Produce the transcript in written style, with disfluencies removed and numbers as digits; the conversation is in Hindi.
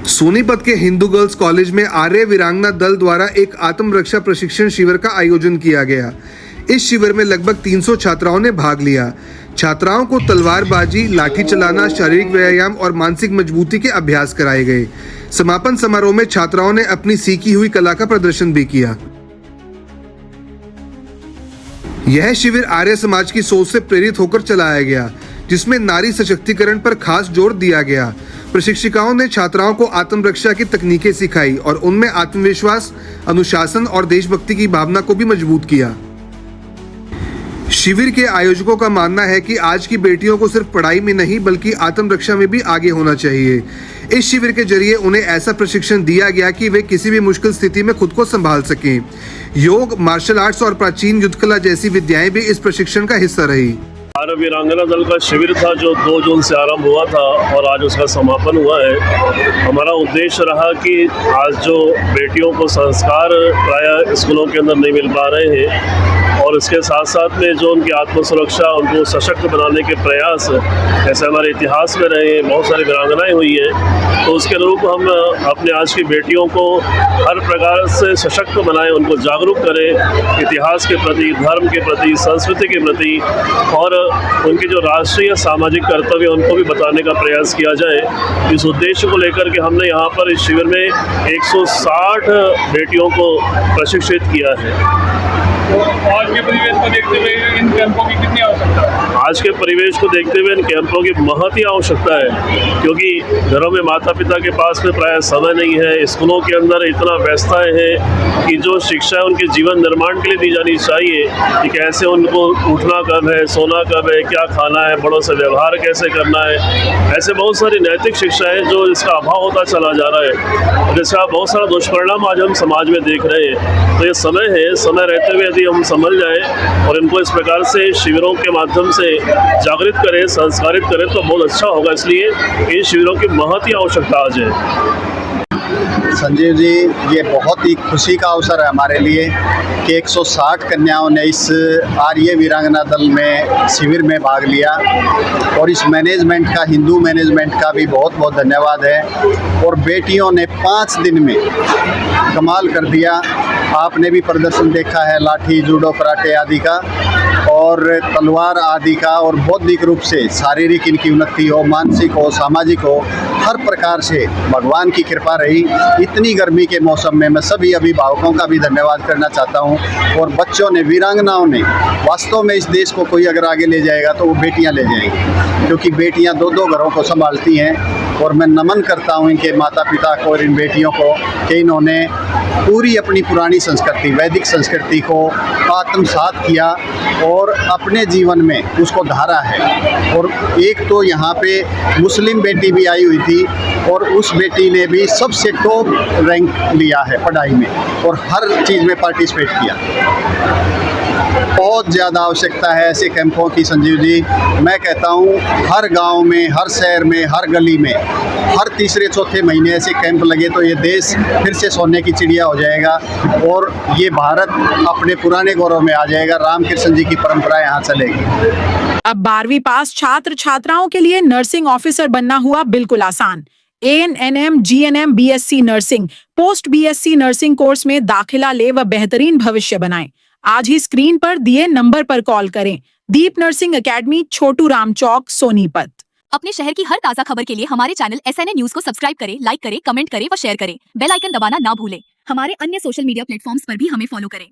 सोनीपत के हिंदू गर्ल्स कॉलेज में आर्य वीरांगना दल द्वारा एक आत्मरक्षा प्रशिक्षण शिविर का आयोजन किया गया। इस शिविर में लगभग 300 छात्राओं ने भाग लिया। छात्राओं को तलवारबाजी, लाठी चलाना, शारीरिक व्यायाम और मानसिक मजबूती के अभ्यास कराए गए। समापन समारोह में छात्राओं ने अपनी सीखी हुई कला का प्रदर्शन भी किया। यह शिविर आर्य समाज की सोच से प्रेरित होकर चलाया गया, जिसमें नारी सशक्तिकरण पर खास जोर दिया गया। प्रशिक्षिकाओं ने छात्राओं को आत्मरक्षा की तकनीकें सिखाई और उनमें आत्मविश्वास, अनुशासन और देशभक्ति की भावना को भी मजबूत किया। शिविर के आयोजकों का मानना है कि आज की बेटियों को सिर्फ पढ़ाई में नहीं बल्कि आत्मरक्षा में भी आगे होना चाहिए। इस शिविर के जरिए उन्हें ऐसा प्रशिक्षण दिया गया कि वे किसी भी मुश्किल स्थिति में खुद को संभाल सकें। योग, मार्शल आर्ट्स और प्राचीन युद्ध कला जैसी विद्याएं भी इस प्रशिक्षण का हिस्सा रही। आर्य वीरांगना दल का शिविर था जो 2 जून से आरंभ हुआ था और आज उसका समापन हुआ है। हमारा उद्देश्य रहा कि आज जो बेटियों को संस्कार प्रायः स्कूलों के अंदर नहीं मिल पा रहे हैं और इसके साथ साथ में जो उनकी आत्मसुरक्षा, उनको सशक्त बनाने के प्रयास ऐसे हमारे इतिहास में रहे हैं, बहुत सारी वीरांगनाएँ हुई हैं, तो उसके अनुरूप हम अपने आज की बेटियों को हर प्रकार से सशक्त बनाएं, उनको जागरूक करें इतिहास के प्रति, धर्म के प्रति, संस्कृति के प्रति और उनके जो राष्ट्रीय सामाजिक कर्तव्य उनको भी बताने का प्रयास किया जाए। इस उद्देश्य को लेकर के हमने यहाँ पर इस शिविर में 160 बेटियों को प्रशिक्षित किया है। तो आज के परिवेश को देखते हुए इन कैंपों की कितनी आवश्यकता है? आज के परिवेश को देखते हुए इन कैंपों की बहुत ही आवश्यकता है, क्योंकि घरों में माता पिता के पास में प्राय समय नहीं है। स्कूलों के अंदर इतना व्यस्तताएं हैं कि जो शिक्षा उनके जीवन निर्माण के लिए दी जानी चाहिए कि कैसे उनको उठना कब है, सोना कब है, क्या खाना है, बड़ों से व्यवहार कैसे करना है, ऐसे बहुत सारी नैतिक शिक्षाएँ जो इसका अभाव होता चला जा रहा है और इसका बहुत सारा दुष्परिणाम आज हम समाज में देख रहे हैं। तो ये समय है, समय रहते हुए यदि हम समझ जाएं और इनको इस प्रकार से शिविरों के माध्यम से जागृत करें, संस्कारित करें तो बहुत अच्छा होगा। इसलिए इन शिविरों की बहुत ही आवश्यकता आज है। संजीव जी, ये बहुत ही खुशी का अवसर है हमारे लिए कि 160 कन्याओं ने इस आर्य वीरांगना दल में शिविर में भाग लिया और इस मैनेजमेंट का, हिंदू मैनेजमेंट का भी बहुत बहुत धन्यवाद है। और बेटियों ने 5 दिन में कमाल कर दिया। आपने भी प्रदर्शन देखा है लाठी, जूडो, कराटे आदि का और तलवार आदि का, और बौद्धिक रूप से शारीरिक इनकी उन्नति हो, मानसिक हो, सामाजिक हो, हर प्रकार से भगवान की कृपा रही। इतनी गर्मी के मौसम में मैं सभी अभिभावकों का भी धन्यवाद करना चाहता हूं। और बच्चों ने, वीरांगनाओं ने, वास्तव में इस देश को कोई अगर आगे ले जाएगा तो वो बेटियां ले जाएंगी, क्योंकि बेटियां 2-2 घरों को संभालती हैं। और मैं नमन करता हूं इनके माता पिता को और इन बेटियों को कि इन्होंने पूरी अपनी पुरानी संस्कृति, वैदिक संस्कृति को आत्मसात किया और अपने जीवन में उसको धारा है। और एक तो यहाँ पे मुस्लिम बेटी भी आई हुई थी और उस बेटी ने भी सबसे टॉप रैंक लिया है पढ़ाई में और हर चीज़ में पार्टिसिपेट किया। बहुत ज़्यादा आवश्यकता है ऐसे कैंपों की संजीव जी। मैं कहता हूँ हर गांव में, हर शहर में, हर गली में, हर तीसरे-चौथे महीने ऐसे कैंप लगे तो ये देश फिर से सोने की चिड़िया हो जाएगा और ये भारत अपने पुराने गौरव में आ जाएगा। रामकृष्ण जी की परंपरा यहाँ चलेगी। अब 12वीं पास छात्र छात्राओं के लिए नर्सिंग ऑफिसर बनना हुआ बिल्कुल आसान। ANM, GNM, BSc nursing, post BSc nursing course में दाखिला ले व बेहतरीन भविष्य बनाएं। आज ही स्क्रीन पर दिए नंबर पर कॉल करें। दीप नर्सिंग एकेडमी, छोटू राम चौक, सोनीपत। अपने शहर की हर ताजा खबर के लिए हमारे चैनल SNA न्यूज को सब्सक्राइब करें, लाइक करें, कमेंट करें व शेयर करें। बेल आइकन दबाना ना भूलें। हमारे अन्य सोशल मीडिया प्लेटफॉर्म्स पर भी हमें फॉलो करें।